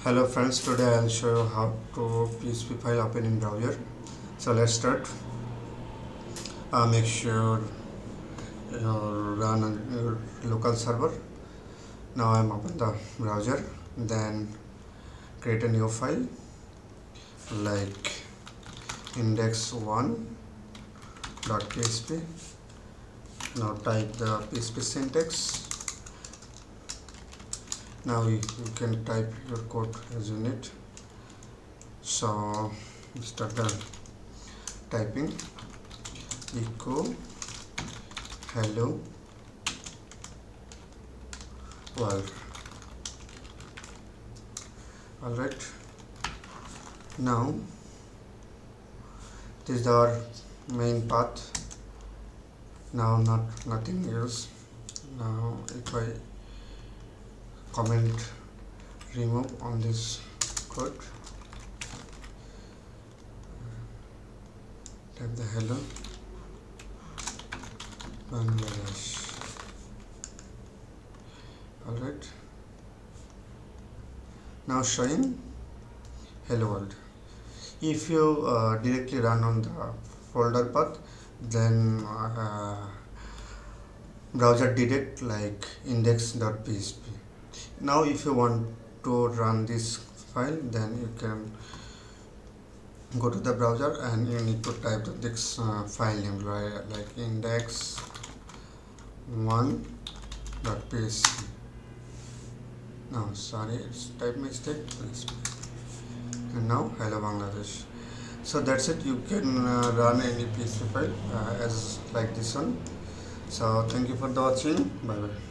Hello friends, today I'll show you how to PHP file open in browser. So let's start. Make sure you run on your local server. Now I'm open the browser. Then create a new file like index1.php. Now type the PHP syntax. Now you can type your code as you need. So start the typing echo hello world. Alright, now this is our main path. Now nothing else. Now if I comment remove on this code, type the hello Bangladesh. Alright, now showing hello world. If you directly run on the folder path, then browser direct like index.php. Now if you want to run this file, then you can go to the browser and you need to type this file name like index1.php. No, sorry, it's type mistake. And now hello Bangladesh. So that's it. You can run any PHP file as like this one. So thank you for the watching. Bye bye.